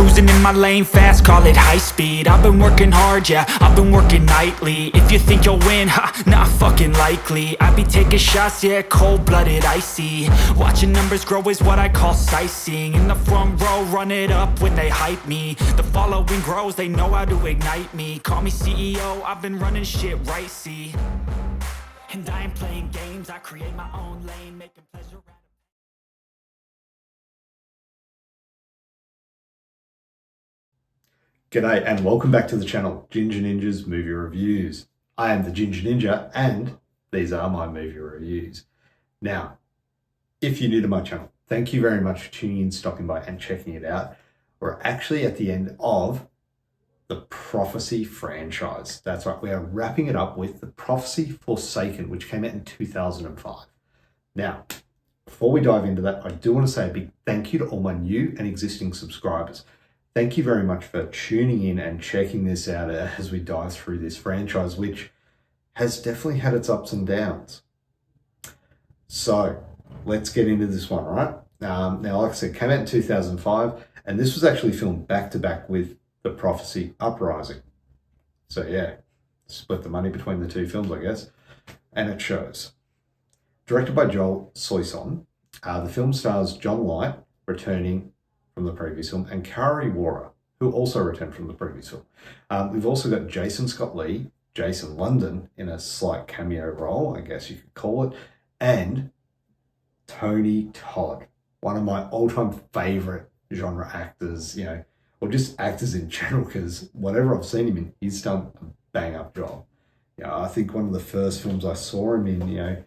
Cruising in my lane fast, call it high speed. I've been working hard, yeah, I've been working nightly. If you think you'll win, ha, not fucking likely. I be taking shots, yeah, cold-blooded, icy. Watching numbers grow is what I call sightseeing. In the front row, run it up when they hype me. The following grows, they know how to ignite me. Call me CEO, I've been running shit right, see. And I ain't playing games, I create my own lane, making pleasure out of. G'day and welcome back to the channel, Ginger Ninja's Movie Reviews. I am the Ginger Ninja and these are my movie reviews. Now, if you're new to my channel, thank you very much for tuning in, stopping by and checking it out. We're actually at the end of the Prophecy franchise. That's right, we are wrapping it up with The Prophecy Forsaken, which came out in 2005. Now, before we dive into that, I do want to say a big thank you to all my new and existing subscribers. Thank you very much for tuning in and checking this out as we dive through this franchise, which has definitely had its ups and downs. So let's get into this one, right? Now, like I said, came out in 2005, and this was actually filmed back-to-back with The Prophecy Uprising. So yeah, split the money between the two films, I guess, and it shows. Directed by Joel Soisson, the film stars John Light, returning from the previous film, and Kariwuhrer, who also returned from the previous film. We've also got Jasonsctottlee, Jason London, in a slight cameo role, I guess you could call it, and Tonytodd, one of my all-time favorite genre actors, you know, or just actors in general, because whatever I've seen him in, he's done a bang-up job. You know, I think one of the first films I saw him in, you know,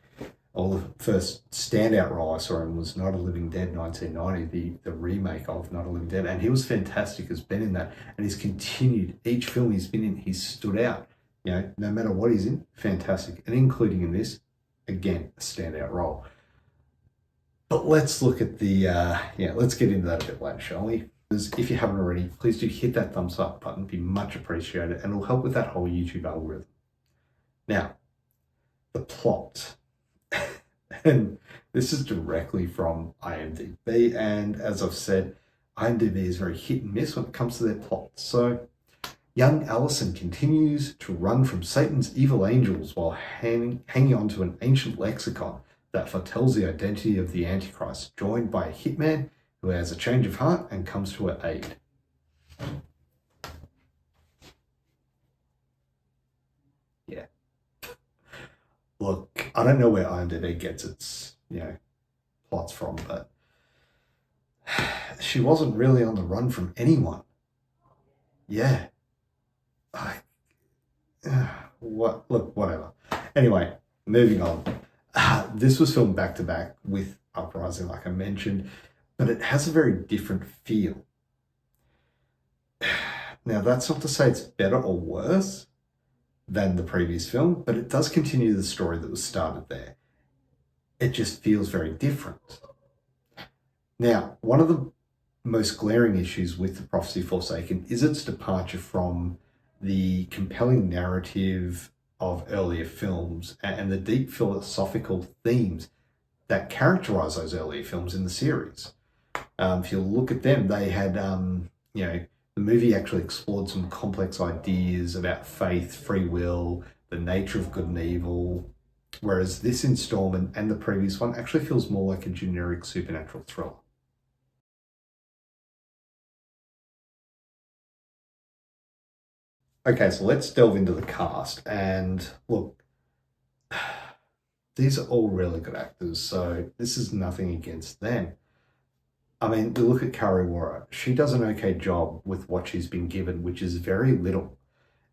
or the first standout role I saw him was Night of the Living Dead 1990, the remake of Night of the Living Dead, and he was fantastic as Ben in that, and he's continued, each film he's been in, he's stood out, you know, no matter what he's in, fantastic, and including in this, again, a standout role. But let's look at the, let's get into that a bit later, shall we? If you haven't already, please do hit that thumbs up button, it'd be much appreciated, and it'll help with that whole YouTube algorithm. Now, the plot. And this is directly from IMDb, and as I've said, IMDb is very hit and miss when it comes to their plot. So, young Allison continues to run from Satan's evil angels while hanging on to an ancient lexicon that foretells the identity of the Antichrist, joined by a hitman who has a change of heart and comes to her aid. Yeah. Look, I don't know where IMDb gets its, you know, plots from, but she wasn't really on the run from anyone. Yeah. Whatever. Anyway, moving on. This was filmed back-to-back with Uprising, like I mentioned, but it has a very different feel. Now, that's not to say it's better or worse than the previous film, but it does continue the story that was started there. It just feels very different. Now, one of the most glaring issues with The Prophecy Forsaken is its departure from the compelling narrative of earlier films and the deep philosophical themes that characterize those earlier films in the series. If you look at them, they had, you know, the movie actually explored some complex ideas about faith, free will, the nature of good and evil, whereas this installment and the previous one actually feels more like a generic supernatural thriller. Okay, so let's delve into the cast, and look, these are all really good actors, so this is nothing against them. I mean, we look at Kariwuhrer. She does an okay job with what she's been given, which is very little.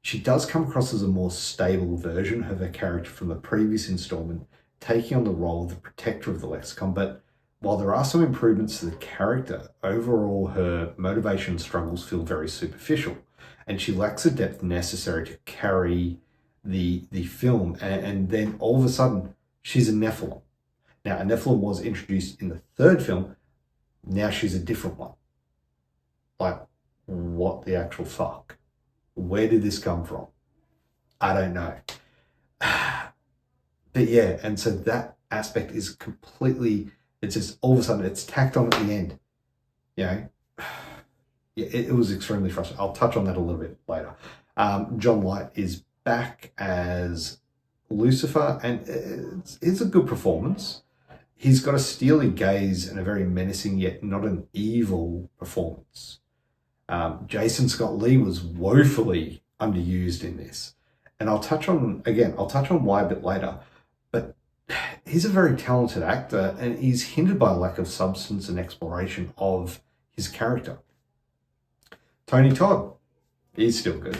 She does come across as a more stable version of her character from the previous installment, taking on the role of the protector of the lexicon, but while there are some improvements to the character, overall her motivation and struggles feel very superficial, and she lacks the depth necessary to carry the film, and then all of a sudden, she's a Nephilim. Now, a Nephilim was introduced in the third film. Now she's a different one. Like, what the actual fuck? Where did this come from? I don't know. But yeah, and so that aspect is completely, it's just all of a sudden it's tacked on at the end. You know, it was extremely frustrating. I'll touch on that a little bit later. John Light is back as Lucifer, and it's a good performance. He's got a steely gaze and a very menacing yet not an evil performance. Jasonsctottlee was woefully underused in this. And I'll touch on why a bit later, but he's a very talented actor and he's hindered by a lack of substance and exploration of his character. Tonytodd, he's still good.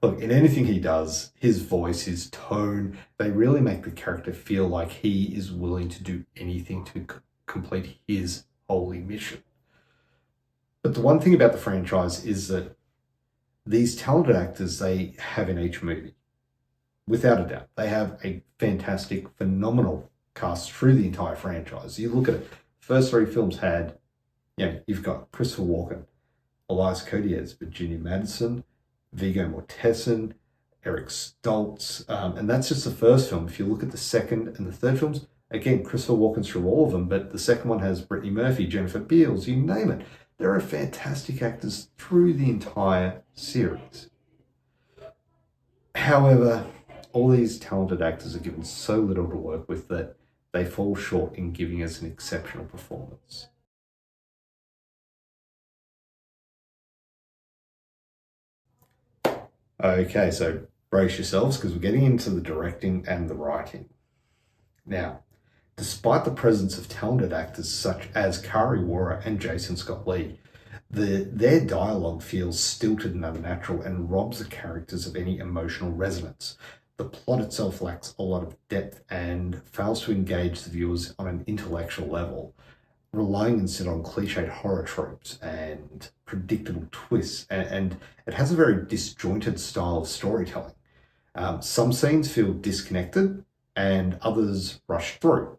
Look, in anything he does, his voice, his tone, they really make the character feel like he is willing to do anything to complete his holy mission. But the one thing about the franchise is that these talented actors they have in each movie, without a doubt, they have a fantastic, phenomenal cast through the entire franchise. You look at it, first three films had, you've got Christopher Walken, Elias Koteas, Virginia Madsen, Viggo Mortensen, Eric Stoltz, and that's just the first film. If you look at the second and the third films, again, Christopher Walken's through all of them, but the second one has Brittany Murphy, Jennifer Beals, you name it. There are fantastic actors through the entire series. However, all these talented actors are given so little to work with that they fall short in giving us an exceptional performance. Okay, so brace yourselves because we're getting into the directing and the writing. Now, despite the presence of talented actors such as kariwuhrer and jasonsctottlee, their dialogue feels stilted and unnatural and robs the characters of any emotional resonance. The plot itself lacks a lot of depth and fails to engage the viewers on an intellectual level, relying instead on cliched horror tropes and predictable twists, and it has a very disjointed style of storytelling. Some scenes feel disconnected and others rush through,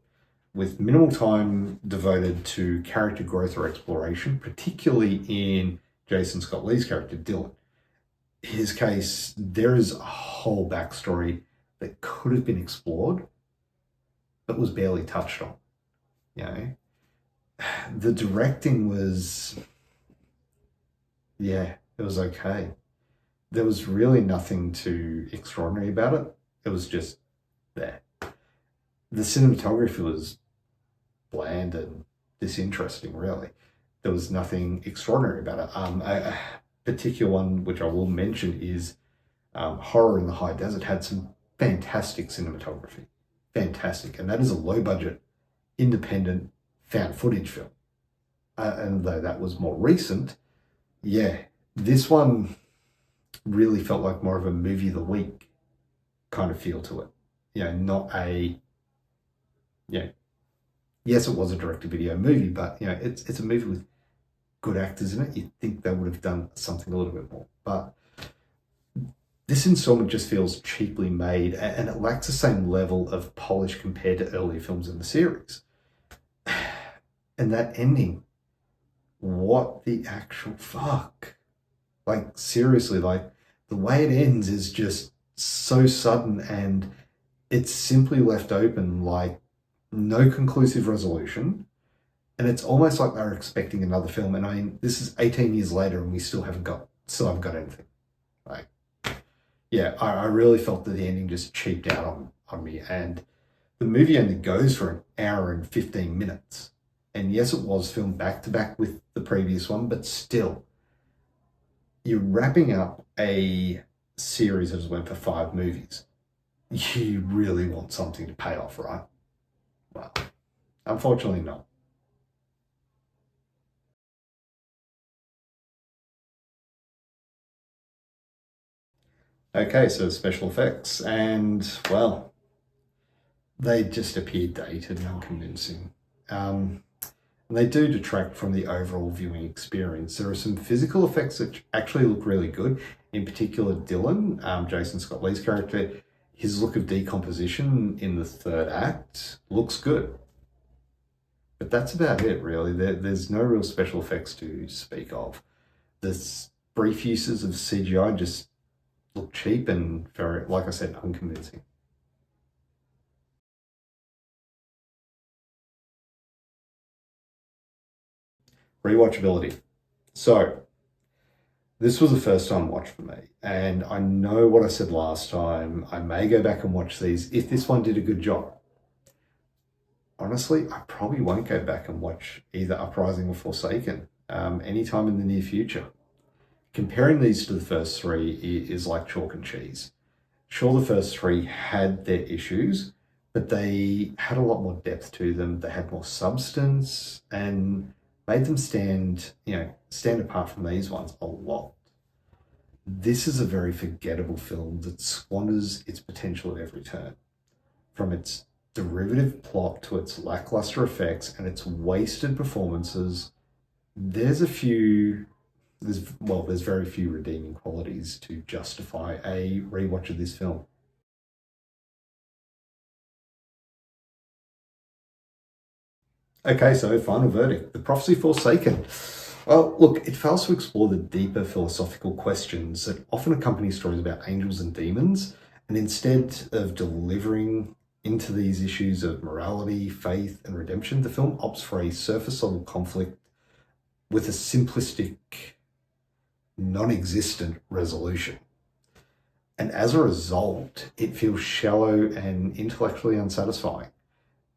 with minimal time devoted to character growth or exploration, particularly in jasonsctottlee's character, Dylan. His case, there is a whole backstory that could have been explored, but was barely touched on. The directing was, it was okay. There was really nothing too extraordinary about it. It was just there. The cinematography was bland and disinteresting, really. There was nothing extraordinary about it. A particular one, which I will mention, is Horror in the High Desert had some fantastic cinematography. Fantastic. And that is a low-budget, independent, found footage film. And though that was more recent, this one really felt like more of a movie of the week kind of feel to it. Not a, yes, it was a direct-to-video movie, but, it's a movie with good actors in it. You'd think they would have done something a little bit more. But this installment just feels cheaply made, and it lacks the same level of polish compared to earlier films in the series. And that ending, what the actual fuck? Like, seriously, like, the way it ends is just so sudden, and it's simply left open, like, no conclusive resolution. And it's almost like they're expecting another film. And I mean, this is 18 years later and we still haven't got anything. Like, I really felt that the ending just cheaped out on me. And the movie only goes for an hour and 15 minutes. And yes, it was filmed back to back with the previous one, but still, you're wrapping up a series that has went for 5 movies. You really want something to pay off, right? Well, unfortunately not. Okay, so special effects, and well, they just appear dated and unconvincing. And they do detract from the overall viewing experience. There are some physical effects that actually look really good. In particular, Dylan, jasonsctottlee's character, his look of decomposition in the third act looks good. But that's about it, really. There's no real special effects to speak of. The brief uses of CGI just look cheap and very, like I said, unconvincing. Rewatchability. So, this was a first time watch for me, and I know what I said last time. I may go back and watch these if this one did a good job. Honestly, I probably won't go back and watch either Uprising or Forsaken anytime in the near future. Comparing these to the first three is like chalk and cheese. Sure, the first three had their issues, but they had a lot more depth to them. They had more substance and made them stand apart from these ones a lot. This is a very forgettable film that squanders its potential at every turn. From its derivative plot to its lackluster effects and its wasted performances, there's very few redeeming qualities to justify a rewatch of this film. Okay, so final verdict. The Prophecy Forsaken. Well, look, it fails to explore the deeper philosophical questions that often accompany stories about angels and demons, and instead of delivering into these issues of morality, faith, and redemption, the film opts for a surface-level conflict with a simplistic, non-existent resolution. And as a result, it feels shallow and intellectually unsatisfying,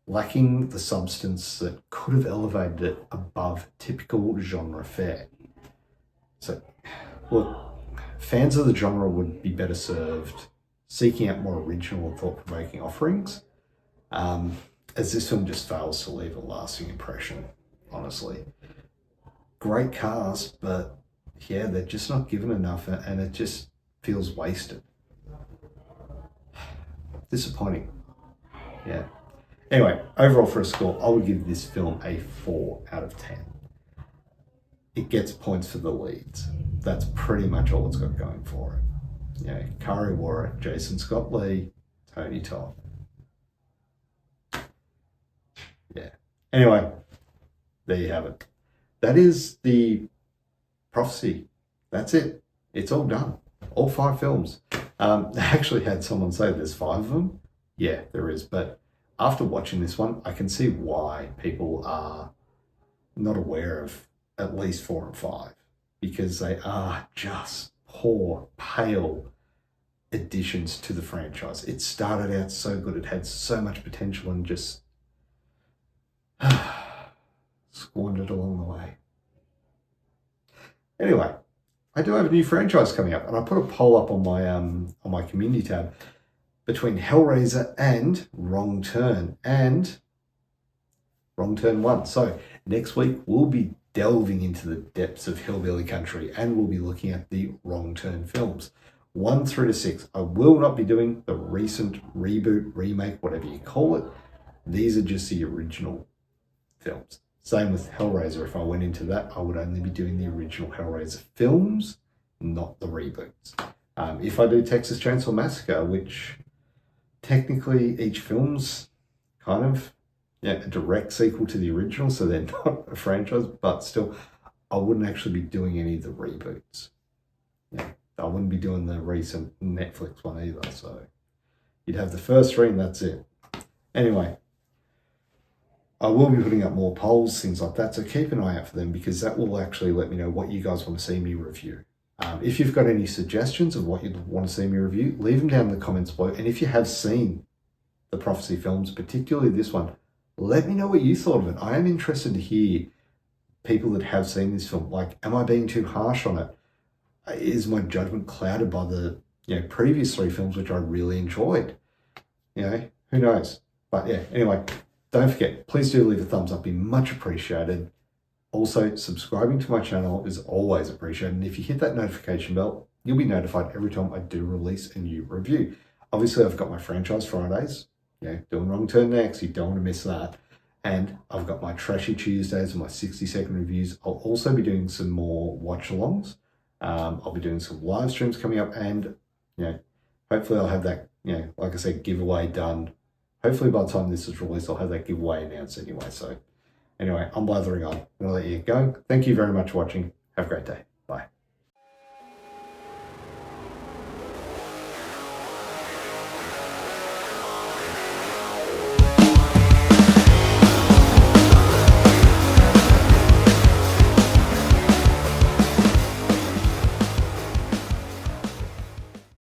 lacking the substance that could have elevated it above typical genre fare. So, look, fans of the genre would be better served seeking out more original and thought-provoking offerings, as this film just fails to leave a lasting impression, honestly. Great cast, but yeah, they're just not given enough, and it just feels wasted. Disappointing. Yeah. Anyway, overall for a score, I would give this film a 4 out of 10. It gets points for the leads. That's pretty much all it's got going for it. Kariwuhrer, jasonsctottlee, tonytodd. Yeah. Anyway, there you have it. That is the Prophecy. That's it. It's all done. All 5 films. I actually had someone say there's 5 of them. Yeah, there is. But after watching this one, I can see why people are not aware of at least 4 and 5. Because they are just poor, pale additions to the franchise. It started out so good. It had so much potential and just squandered along the way. Anyway, I do have a new franchise coming up, and I put a poll up on my community tab between Hellraiser and Wrong Turn, and Wrong Turn won. So next week we'll be delving into the depths of hillbilly country, and we'll be looking at the Wrong Turn films, 1 through to 6. I will not be doing the recent reboot, remake, whatever you call it. These are just the original films. Same with Hellraiser. If I went into that, I would only be doing the original Hellraiser films, not the reboots. If I do Texas Chainsaw Massacre, which technically each film's kind of a direct sequel to the original, so they're not a franchise, but still, I wouldn't actually be doing any of the reboots. I wouldn't be doing the recent Netflix one either, so you'd have the first 3 and that's it. Anyway, I will be putting up more polls, things like that, so keep an eye out for them, because that will actually let me know what you guys want to see me review. If you've got any suggestions of what you'd want to see me review, leave them down in the comments below. And if you have seen the Prophecy films, particularly this one, let me know what you thought of it. I am interested to hear people that have seen this film. Like, am I being too harsh on it? Is my judgment clouded by the previous 3 films, which I really enjoyed? Who knows? But yeah, anyway, don't forget, please do leave a thumbs up, be much appreciated. Also, subscribing to my channel is always appreciated. And if you hit that notification bell, you'll be notified every time I do release a new review. Obviously, I've got my Franchise Fridays, doing Wrong Turn next. You don't want to miss that. And I've got my Trashy Tuesdays and my 60-second reviews. I'll also be doing some more watch-alongs. I'll be doing some live streams coming up, and hopefully I'll have that, like I said, giveaway done. Hopefully by the time this is released, I'll have that giveaway announced anyway. So anyway, I'm blathering on. I'm going to let you go. Thank you very much for watching. Have a great day. Bye.